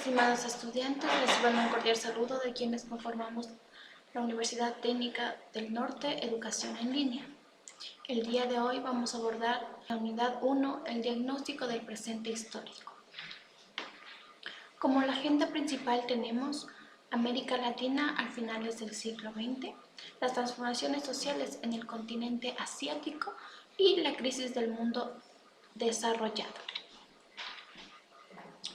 Estimados estudiantes, reciban un cordial saludo de quienes conformamos la Universidad Técnica del Norte, Educación en Línea. El día de hoy vamos a abordar la unidad 1, el diagnóstico del presente histórico. Como la agenda principal tenemos América Latina a finales del siglo XX, las transformaciones sociales en el continente asiático y la crisis del mundo desarrollado.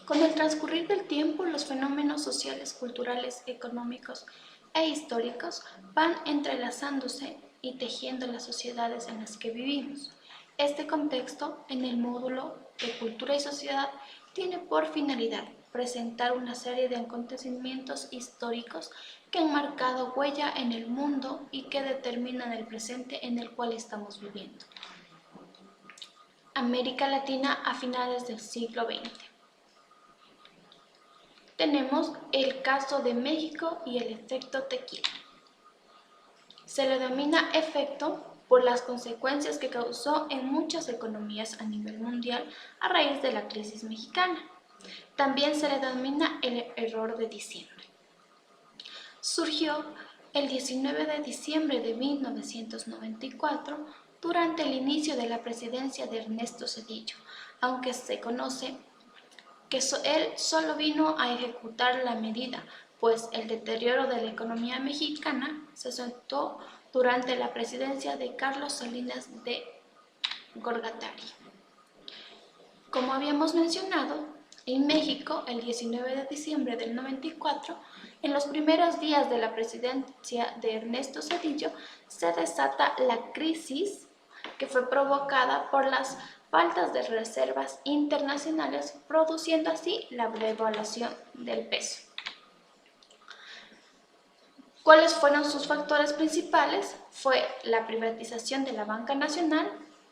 Con el transcurrir del tiempo, los fenómenos sociales, culturales, económicos e históricos van entrelazándose y tejiendo las sociedades en las que vivimos. Este contexto, en el módulo de Cultura y Sociedad, tiene por finalidad presentar una serie de acontecimientos históricos que han marcado huella en el mundo y que determinan el presente en el cual estamos viviendo. América Latina a finales del siglo XX. Tenemos el caso de México y el efecto tequila. Se le denomina efecto por las consecuencias que causó en muchas economías a nivel mundial a raíz de la crisis mexicana. También se le denomina el error de diciembre. Surgió el 19 de diciembre de 1994 durante el inicio de la presidencia de Ernesto Zedillo, aunque se conoce que él solo vino a ejecutar la medida, pues el deterioro de la economía mexicana se sentó durante la presidencia de Carlos Salinas de Gortari. Como habíamos mencionado, en México, el 19 de diciembre del 94, en los primeros días de la presidencia de Ernesto Zedillo, se desata la crisis que fue provocada por las faltas de reservas internacionales, produciendo así la devaluación del peso. ¿Cuáles fueron sus factores principales? Fue la privatización de la banca nacional,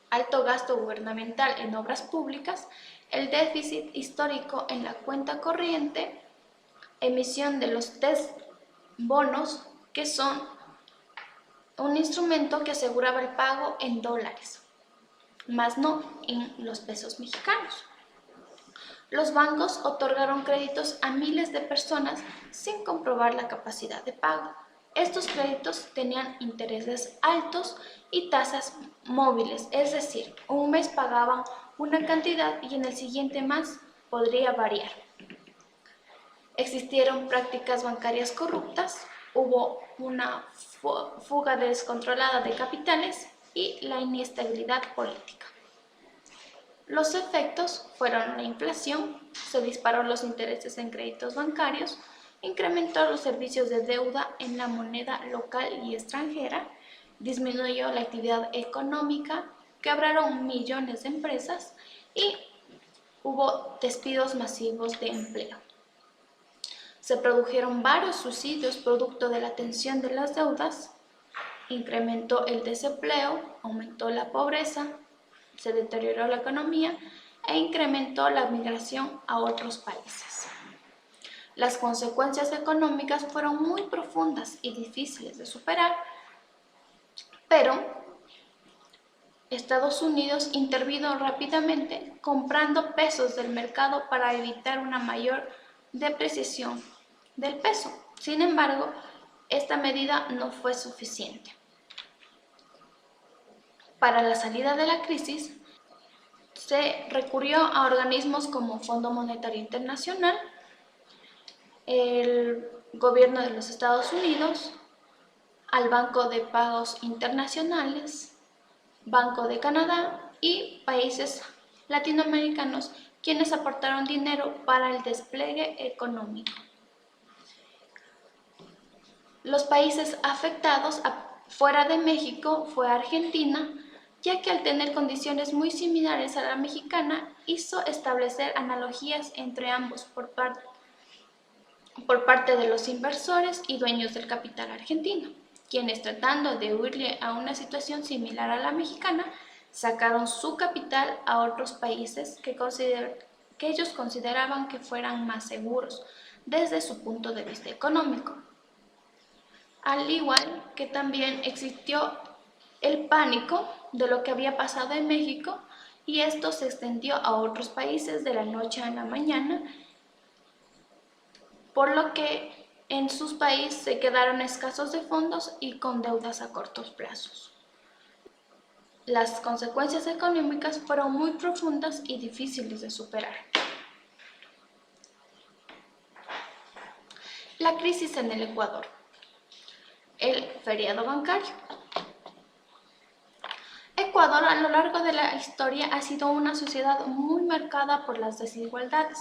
alto gasto gubernamental en obras públicas, el déficit histórico en la cuenta corriente, emisión de los bonos, que son un instrumento que aseguraba el pago en dólares, más no en los pesos mexicanos. Los bancos otorgaron créditos a miles de personas sin comprobar la capacidad de pago. Estos créditos tenían intereses altos y tasas móviles, es decir, un mes pagaban una cantidad y en el siguiente mes podría variar. Existieron prácticas bancarias corruptas, hubo una fuga descontrolada de capitales y la inestabilidad política. Los efectos fueron la inflación, se dispararon los intereses en créditos bancarios, incrementó los servicios de deuda en la moneda local y extranjera, disminuyó la actividad económica, quebraron millones de empresas y hubo despidos masivos de empleo. Se produjeron varios suicidios producto de la tensión de las deudas, incrementó el desempleo, aumentó la pobreza, se deterioró la economía e incrementó la migración a otros países. Las consecuencias económicas fueron muy profundas y difíciles de superar, pero Estados Unidos intervino rápidamente comprando pesos del mercado para evitar una mayor depreciación del peso. Sin embargo, esta medida no fue suficiente. Para la salida de la crisis, se recurrió a organismos como Fondo Monetario Internacional, el gobierno de los Estados Unidos, al Banco de Pagos Internacionales, Banco de Canadá y países latinoamericanos, quienes aportaron dinero para el despliegue económico. Los países afectados fuera de México fue Argentina, ya que al tener condiciones muy similares a la mexicana, hizo establecer analogías entre ambos por parte de los inversores y dueños del capital argentino, quienes, tratando de huirle a una situación similar a la mexicana, sacaron su capital a otros países que ellos consideraban que fueran más seguros desde su punto de vista económico. Al igual que también existió el pánico de lo que había pasado en México, y esto se extendió a otros países de la noche a la mañana, por lo que en sus países se quedaron escasos de fondos y con deudas a cortos plazos. Las consecuencias económicas fueron muy profundas y difíciles de superar. La crisis en el Ecuador. El feriado bancario. Ecuador a lo largo de la historia ha sido una sociedad muy marcada por las desigualdades,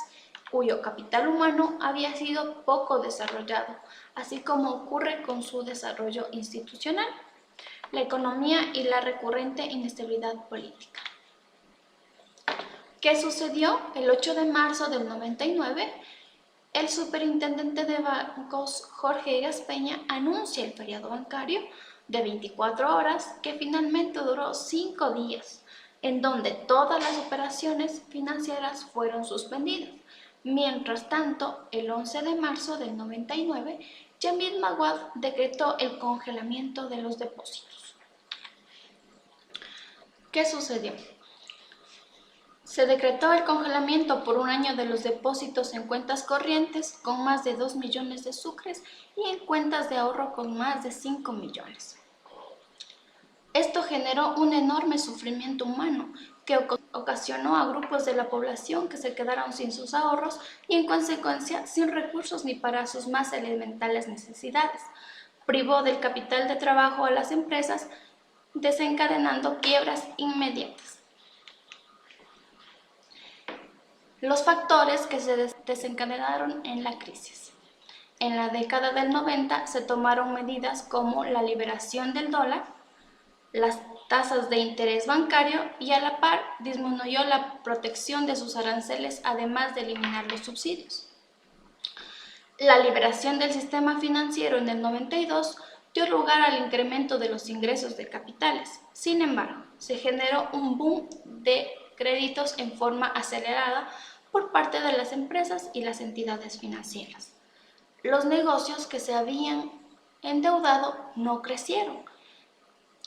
cuyo capital humano había sido poco desarrollado, así como ocurre con su desarrollo institucional, la economía y la recurrente inestabilidad política. ¿Qué sucedió? El 8 de marzo del 99, el superintendente de bancos Jorge Gaspeña anuncia el feriado bancario de 24 horas que finalmente duró 5 días, en donde todas las operaciones financieras fueron suspendidas. Mientras tanto, el 11 de marzo del 99, Jamil Maguad decretó el congelamiento de los depósitos. ¿Qué sucedió? Se decretó el congelamiento por un año de los depósitos en cuentas corrientes con más de 2 millones de sucres y en cuentas de ahorro con más de 5 millones. Esto generó un enorme sufrimiento humano que ocasionó a grupos de la población que se quedaron sin sus ahorros y en consecuencia sin recursos ni para sus más elementales necesidades. Privó del capital de trabajo a las empresas, desencadenando quiebras inmediatas. Los factores que se desencadenaron en la crisis. En la década del 90 se tomaron medidas como la liberación del dólar, las tasas de interés bancario y a la par disminuyó la protección de sus aranceles además de eliminar los subsidios. La liberación del sistema financiero en el 92 dio lugar al incremento de los ingresos de capitales. Sin embargo, se generó un boom de créditos en forma acelerada por parte de las empresas y las entidades financieras. Los negocios que se habían endeudado no crecieron,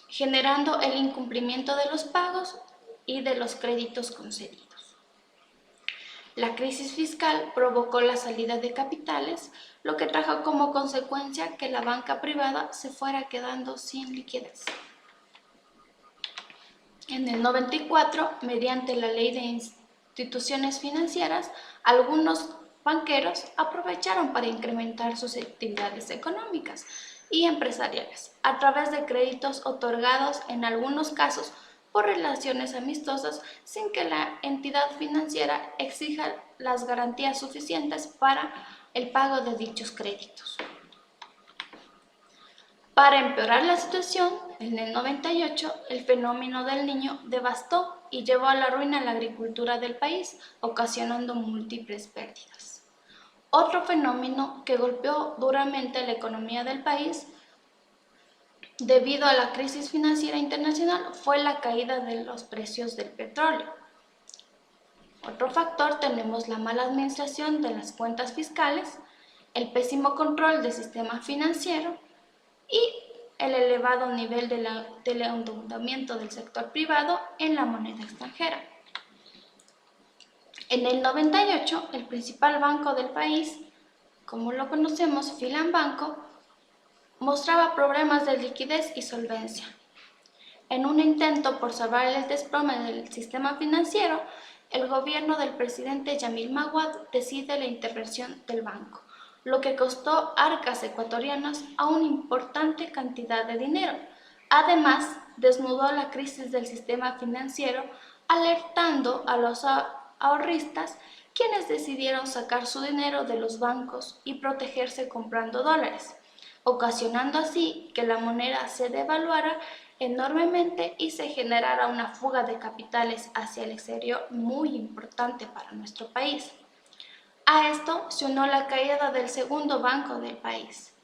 generando el incumplimiento de los pagos y de los créditos concedidos. La crisis fiscal provocó la salida de capitales, lo que trajo como consecuencia que la banca privada se fuera quedando sin liquidez. En el 94, mediante la Ley de Instituciones Financieras, algunos banqueros aprovecharon para incrementar sus actividades económicas y empresariales a través de créditos otorgados en algunos casos por relaciones amistosas sin que la entidad financiera exija las garantías suficientes para el pago de dichos créditos. Para empeorar la situación, en el 98 el fenómeno del Niño devastó y llevó a la ruina la agricultura del país, ocasionando múltiples pérdidas. Otro fenómeno que golpeó duramente la economía del país debido a la crisis financiera internacional fue la caída de los precios del petróleo. Otro factor tenemos la mala administración de las cuentas fiscales, el pésimo control del sistema financiero y el elevado nivel del endeudamiento del sector privado en la moneda extranjera. En el 98, el principal banco del país, como lo conocemos, Filanbanco, mostraba problemas de liquidez y solvencia. En un intento por salvar el desplome del sistema financiero, el gobierno del presidente Jamil Maguad decide la intervención del banco, lo que costó arcas ecuatorianas a una importante cantidad de dinero. Además, desnudó la crisis del sistema financiero, alertando a los ahorristas, quienes decidieron sacar su dinero de los bancos y protegerse comprando dólares, ocasionando así que la moneda se devaluara enormemente y se generara una fuga de capitales hacia el exterior muy importante para nuestro país. A esto se unió la caída del segundo banco del país,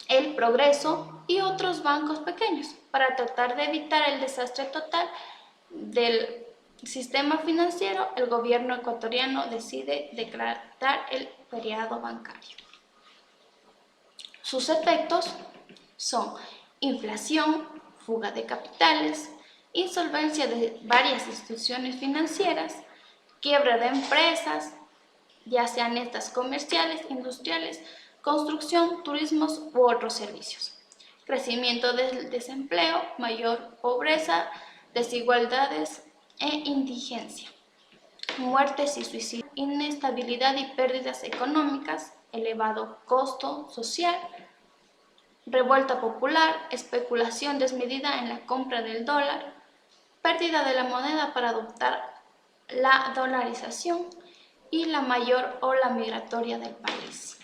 el Progreso y otros bancos pequeños. Para tratar de evitar el desastre total del sistema financiero, el gobierno ecuatoriano decide decretar el feriado bancario. Sus efectos son inflación, fuga de capitales, insolvencia de varias instituciones financieras, quiebra de empresas, ya sean estas comerciales, industriales, construcción, turismos u otros servicios. Crecimiento del desempleo, mayor pobreza, desigualdades e indigencia. Muertes y suicidios, inestabilidad y pérdidas económicas, elevado costo social, revuelta popular, especulación desmedida en la compra del dólar, pérdida de la moneda para adoptar la dolarización y la mayor ola migratoria del país.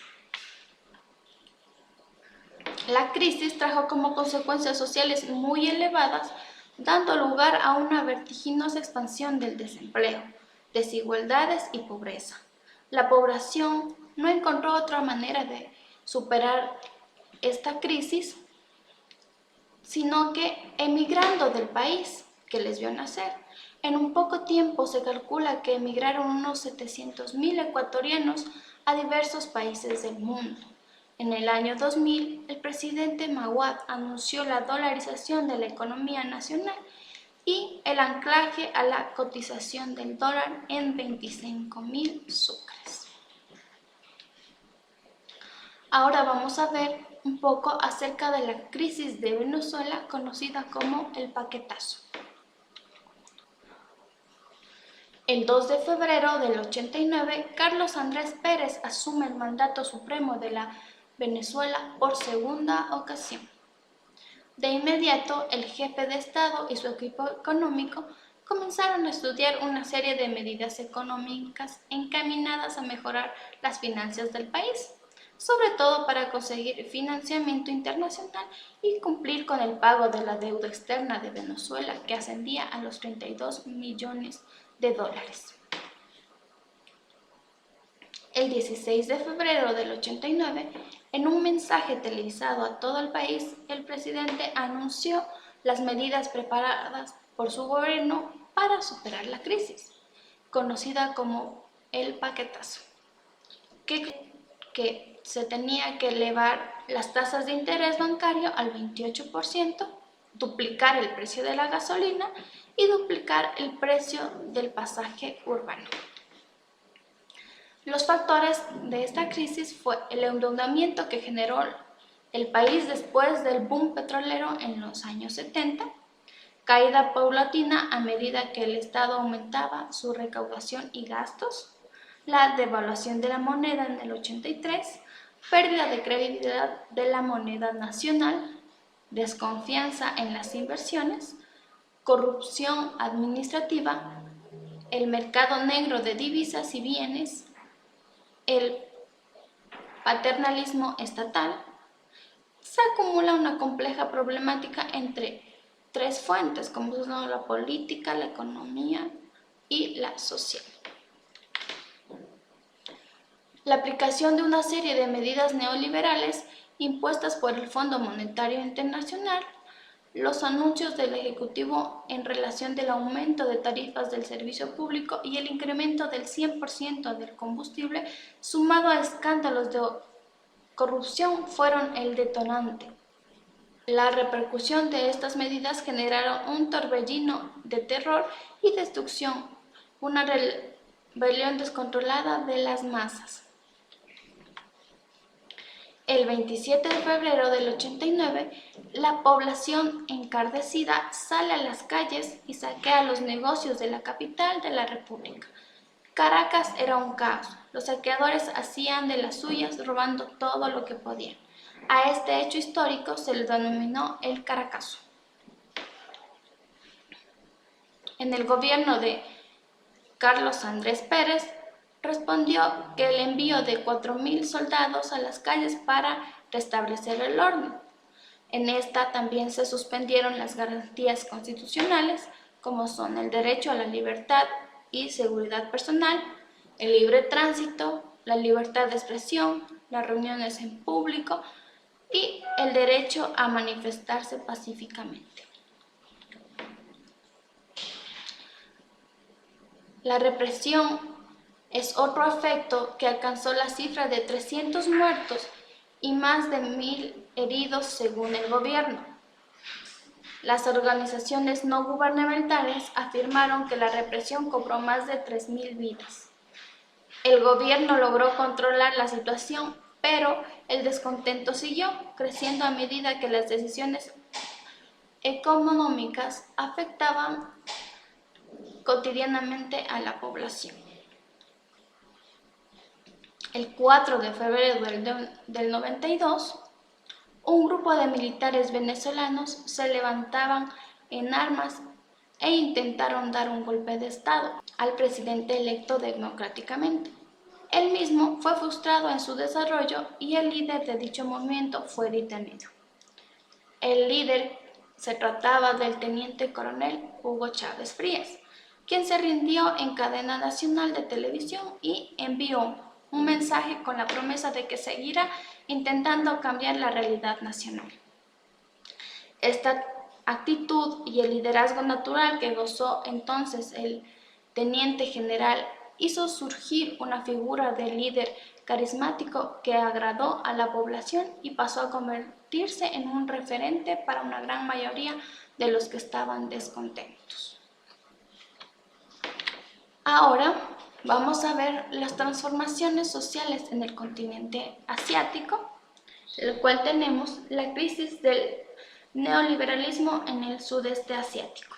La crisis trajo como consecuencias sociales muy elevadas, dando lugar a una vertiginosa expansión del desempleo, desigualdades y pobreza. La población no encontró otra manera de superar esta crisis, sino que emigrando del país que les vio nacer. En un poco tiempo se calcula que emigraron unos 700.000 ecuatorianos a diversos países del mundo. En el año 2000, el presidente Maguad anunció la dolarización de la economía nacional y el anclaje a la cotización del dólar en 25.000 sucres. Ahora vamos a ver un poco acerca de la crisis de Venezuela, conocida como el paquetazo. El 2 de febrero del 89, Carlos Andrés Pérez asume el mandato supremo de la Venezuela por segunda ocasión. De inmediato, el jefe de Estado y su equipo económico comenzaron a estudiar una serie de medidas económicas encaminadas a mejorar las finanzas del país, sobre todo para conseguir financiamiento internacional y cumplir con el pago de la deuda externa de Venezuela, que ascendía a los 32 millones de dólares. El 16 de febrero del 89, en un mensaje televisado a todo el país, el presidente anunció las medidas preparadas por su gobierno para superar la crisis, conocida como el paquetazo, que se tenía que elevar las tasas de interés bancario al 28%, duplicar el precio de la gasolina y duplicar el precio del pasaje urbano. Los factores de esta crisis fue el endeudamiento que generó el país después del boom petrolero en los años 70, caída paulatina a medida que el Estado aumentaba su recaudación y gastos, la devaluación de la moneda en el 83, pérdida de credibilidad de la moneda nacional, desconfianza en las inversiones, corrupción administrativa, el mercado negro de divisas y bienes, el paternalismo estatal. Se acumula una compleja problemática entre tres fuentes, como son la política, la economía y la social. La aplicación de una serie de medidas neoliberales impuestas por el Fondo Monetario Internacional, los anuncios del Ejecutivo en relación del aumento de tarifas del servicio público y el incremento del 100% del combustible, sumado a escándalos de corrupción, fueron el detonante. La repercusión de estas medidas generaron un torbellino de terror y destrucción, una rebelión descontrolada de las masas. El 27 de febrero del 89, la población encardecida sale a las calles y saquea los negocios de la capital de la República. Caracas era un caos. Los saqueadores hacían de las suyas, robando todo lo que podían. A este hecho histórico se le denominó el Caracazo. En el gobierno de Carlos Andrés Pérez, respondió que el envío de 4.000 soldados a las calles para restablecer el orden. En esta también se suspendieron las garantías constitucionales, como son el derecho a la libertad y seguridad personal, el libre tránsito, la libertad de expresión, las reuniones en público y el derecho a manifestarse pacíficamente. La represión es otro efecto que alcanzó la cifra de 300 muertos y más de 1.000 heridos según el gobierno. Las organizaciones no gubernamentales afirmaron que la represión cobró más de 3.000 vidas. El gobierno logró controlar la situación, pero el descontento siguió creciendo a medida que las decisiones económicas afectaban cotidianamente a la población. El 4 de febrero del 92, un grupo de militares venezolanos se levantaban en armas e intentaron dar un golpe de Estado al presidente electo democráticamente. El mismo fue frustrado en su desarrollo y el líder de dicho movimiento fue detenido. El líder se trataba del teniente coronel Hugo Chávez Frías, quien se rindió en cadena nacional de televisión y envió un mensaje con la promesa de que seguirá intentando cambiar la realidad nacional. Esta actitud y el liderazgo natural que gozó entonces el teniente general hizo surgir una figura de líder carismático que agradó a la población y pasó a convertirse en un referente para una gran mayoría de los que estaban descontentos. Ahora vamos a ver las transformaciones sociales en el continente asiático, el cual tenemos la crisis del neoliberalismo en el sudeste asiático.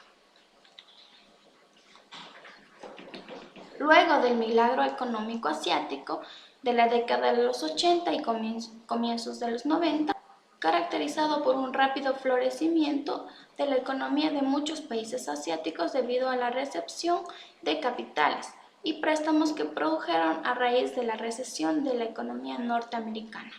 Luego del milagro económico asiático de la década de los 80 y comienzos de los 90, caracterizado por un rápido florecimiento de la economía de muchos países asiáticos debido a la recepción de capitales y préstamos que produjeron a raíz de la recesión de la economía norteamericana.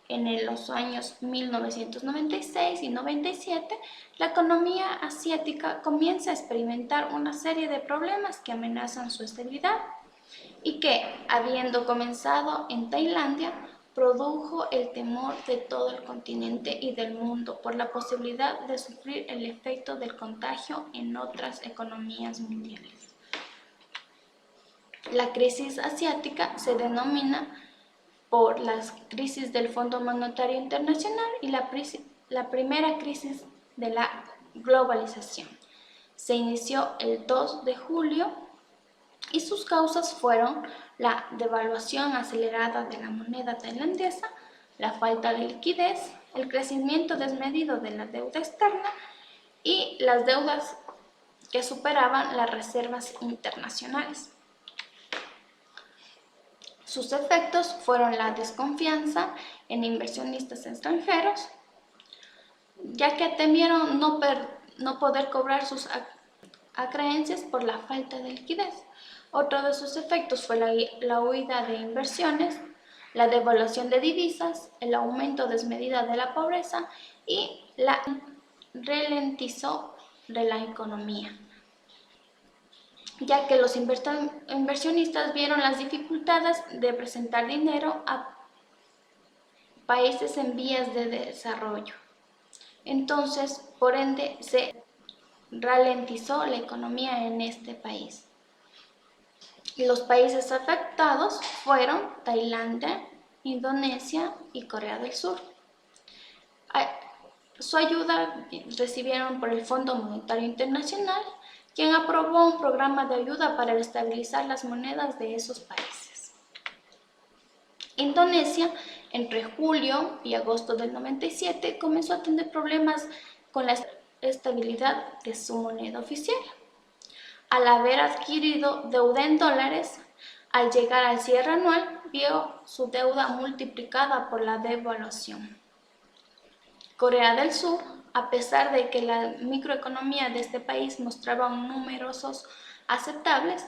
En los años 1996 y 97, la economía asiática comienza a experimentar una serie de problemas que amenazan su estabilidad y que, habiendo comenzado en Tailandia, produjo el temor de todo el continente y del mundo por la posibilidad de sufrir el efecto del contagio en otras economías mundiales. La crisis asiática se denomina por las crisis del Fondo Monetario Internacional y la primera crisis de la globalización. Se inició el 2 de julio y sus causas fueron la devaluación acelerada de la moneda tailandesa, la falta de liquidez, el crecimiento desmedido de la deuda externa y las deudas que superaban las reservas internacionales. Sus efectos fueron la desconfianza en inversionistas extranjeros, ya que temieron no poder cobrar sus acreencias por la falta de liquidez. Otro de sus efectos fue la huida de inversiones, la devaluación de divisas, el aumento desmedido de la pobreza y la ralentizó de la economía, ya que los inversionistas vieron las dificultades de presentar dinero a países en vías de desarrollo. Entonces, por ende, se ralentizó la economía en este país. Los países afectados fueron Tailandia, Indonesia y Corea del Sur. Su ayuda recibieron por el Fondo Monetario Internacional, quien aprobó un programa de ayuda para estabilizar las monedas de esos países. Indonesia, entre julio y agosto del 97, comenzó a tener problemas con la estabilidad de su moneda oficial. Al haber adquirido deuda en dólares, al llegar al cierre anual, vio su deuda multiplicada por la devaluación. Corea del Sur, a pesar de que la microeconomía de este país mostraba números aceptables,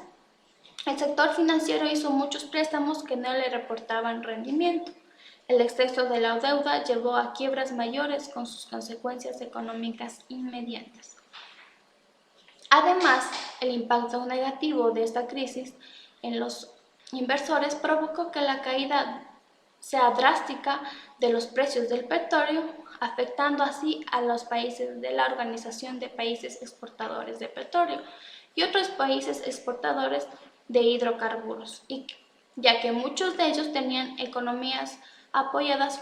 el sector financiero hizo muchos préstamos que no le reportaban rendimiento. El exceso de la deuda llevó a quiebras mayores con sus consecuencias económicas inmediatas. Además, el impacto negativo de esta crisis en los inversores provocó que la caída sea drástica de los precios del petróleo, afectando así a los países de la Organización de Países Exportadores de Petróleo y otros países exportadores de hidrocarburos, ya que muchos de ellos tenían economías apoyadas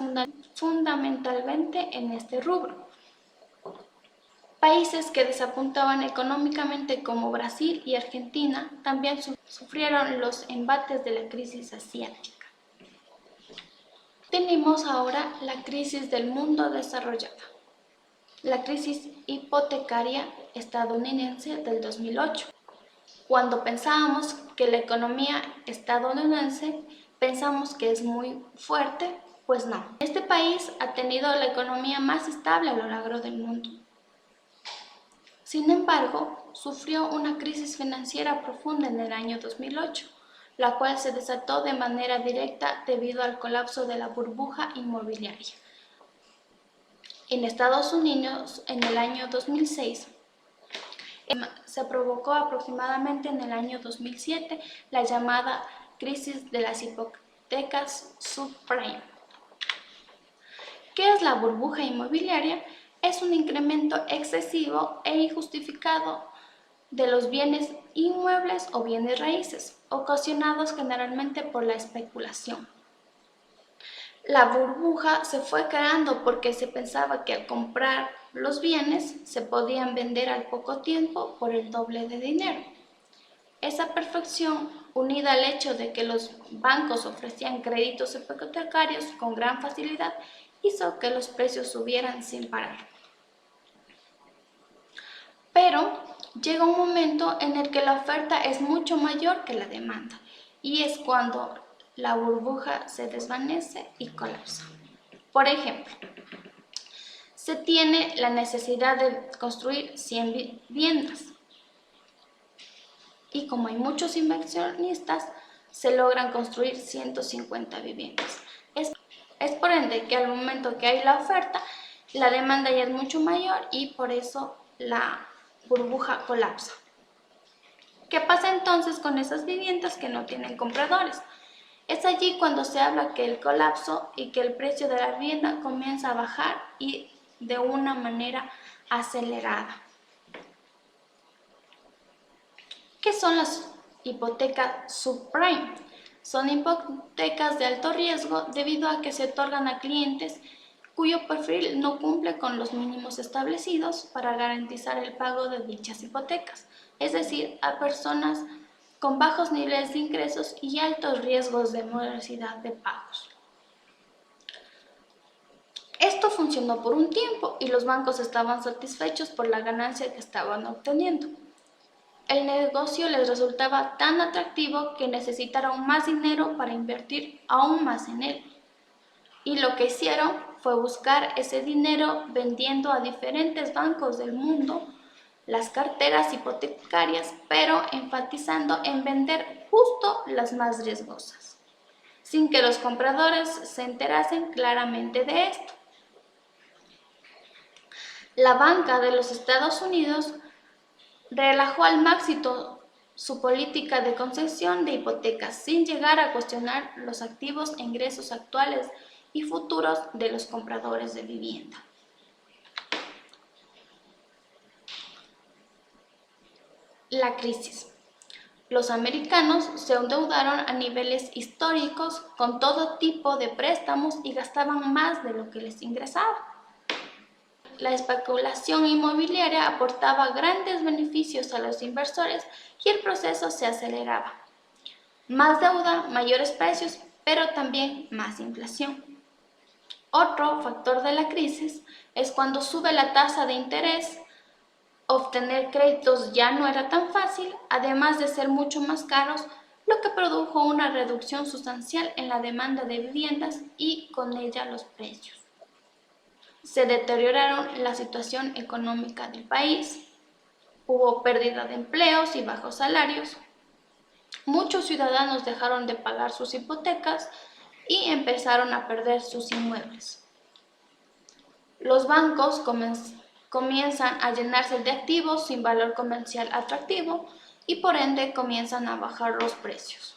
fundamentalmente en este rubro. Países que desapuntaban económicamente como Brasil y Argentina también sufrieron los embates de la crisis asiática. Tenemos ahora la crisis del mundo desarrollado, la crisis hipotecaria estadounidense del 2008. Cuando pensábamos que la economía estadounidense pensamos que es muy fuerte, pues no. Este país ha tenido la economía más estable a lo largo del mundo. Sin embargo, sufrió una crisis financiera profunda en el año 2008, la cual se desató de manera directa debido al colapso de la burbuja inmobiliaria. En Estados Unidos, en el año 2006, se provocó aproximadamente en el año 2007 la llamada crisis de las hipotecas subprime. ¿Qué es la burbuja inmobiliaria? Es un incremento excesivo e injustificado de los bienes inmuebles o bienes raíces, ocasionados generalmente por la especulación. La burbuja se fue creando porque se pensaba que al comprar los bienes se podían vender al poco tiempo por el doble de dinero. Esa perfección, unida al hecho de que los bancos ofrecían créditos hipotecarios con gran facilidad, hizo que los precios subieran sin parar. Pero llega un momento en el que la oferta es mucho mayor que la demanda, y es cuando la burbuja se desvanece y colapsa. Por ejemplo, se tiene la necesidad de construir 100 viviendas, y como hay muchos inversionistas, se logran construir 150 viviendas. Es por ende que al momento que hay la oferta, la demanda ya es mucho mayor y por eso la burbuja colapsa. ¿Qué pasa entonces con esas viviendas que no tienen compradores? Es allí cuando se habla que el colapso y que el precio de la vivienda comienza a bajar y de una manera acelerada. ¿Qué son las hipotecas subprime? Son hipotecas de alto riesgo debido a que se otorgan a clientes cuyo perfil no cumple con los mínimos establecidos para garantizar el pago de dichas hipotecas, es decir, a personas con bajos niveles de ingresos y altos riesgos de morosidad de pagos. Esto funcionó por un tiempo y los bancos estaban satisfechos por la ganancia que estaban obteniendo. El negocio les resultaba tan atractivo que necesitaron más dinero para invertir aún más en él. Y lo que hicieron fue buscar ese dinero vendiendo a diferentes bancos del mundo las carteras hipotecarias, pero enfatizando en vender justo las más riesgosas, sin que los compradores se enterasen claramente de esto. La banca de los Estados Unidos relajó al máximo su política de concesión de hipotecas sin llegar a cuestionar los activos e ingresos actuales y futuros de los compradores de vivienda. La crisis. Los americanos se endeudaron a niveles históricos con todo tipo de préstamos y gastaban más de lo que les ingresaba. La especulación inmobiliaria aportaba grandes beneficios a los inversores y el proceso se aceleraba. Más deuda, mayores precios, pero también más inflación. Otro factor de la crisis es cuando sube la tasa de interés. Obtener créditos ya no era tan fácil, además de ser mucho más caros, lo que produjo una reducción sustancial en la demanda de viviendas y con ella los precios. Se deterioraron la situación económica del país, hubo pérdida de empleos y bajos salarios, muchos ciudadanos dejaron de pagar sus hipotecas y empezaron a perder sus inmuebles. Los bancos comienzan a llenarse de activos sin valor comercial atractivo y por ende comienzan a bajar los precios.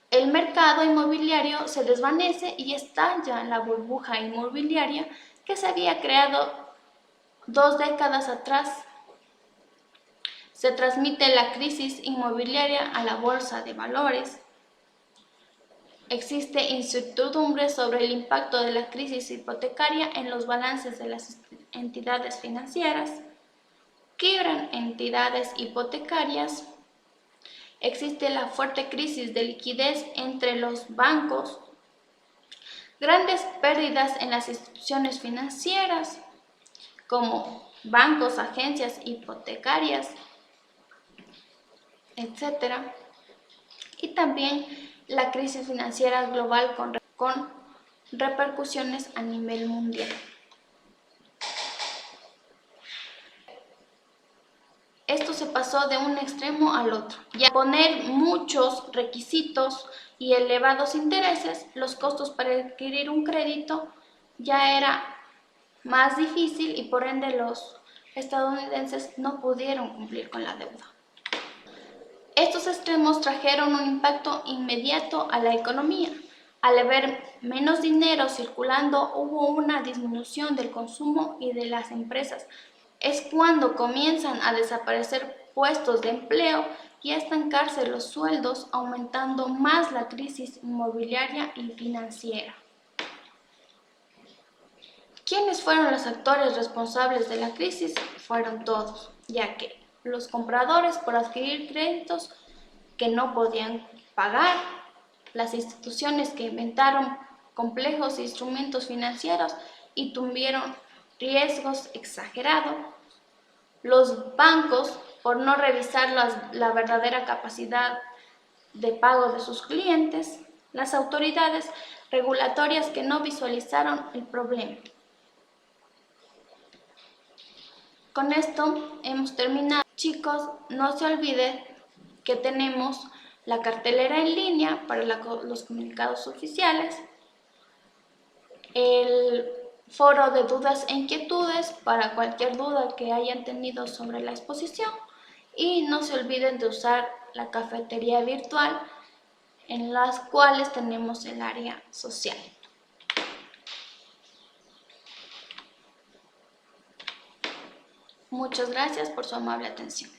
El mercado inmobiliario se desvanece y estalla la burbuja inmobiliaria que se había creado 2 décadas atrás. Se transmite la crisis inmobiliaria a la bolsa de valores. Existe incertidumbre sobre el impacto de la crisis hipotecaria en los balances de las entidades financieras, quiebran entidades hipotecarias, existe la fuerte crisis de liquidez entre los bancos, grandes pérdidas en las instituciones financieras, como bancos, agencias hipotecarias, etc. Y también la crisis financiera global con repercusiones a nivel mundial. Esto se pasó de un extremo al otro. Y al poner muchos requisitos y elevados intereses, los costos para adquirir un crédito ya era más difícil y por ende los estadounidenses no pudieron cumplir con la deuda. Estos extremos trajeron un impacto inmediato a la economía. Al haber menos dinero circulando, hubo una disminución del consumo y de las empresas. Es cuando comienzan a desaparecer puestos de empleo y a estancarse los sueldos, aumentando más la crisis inmobiliaria y financiera. ¿Quiénes fueron los actores responsables de la crisis? Fueron todos, ya que los compradores por adquirir créditos que no podían pagar, las instituciones que inventaron complejos instrumentos financieros y tuvieron riesgos exagerados, los bancos por no revisar la verdadera capacidad de pago de sus clientes, las autoridades regulatorias que no visualizaron el problema. Con esto hemos terminado. Chicos, no se olviden que tenemos la cartelera en línea para los comunicados oficiales, el foro de dudas e inquietudes para cualquier duda que hayan tenido sobre la exposición y no se olviden de usar la cafetería virtual en las cuales tenemos el área social. Muchas gracias por su amable atención.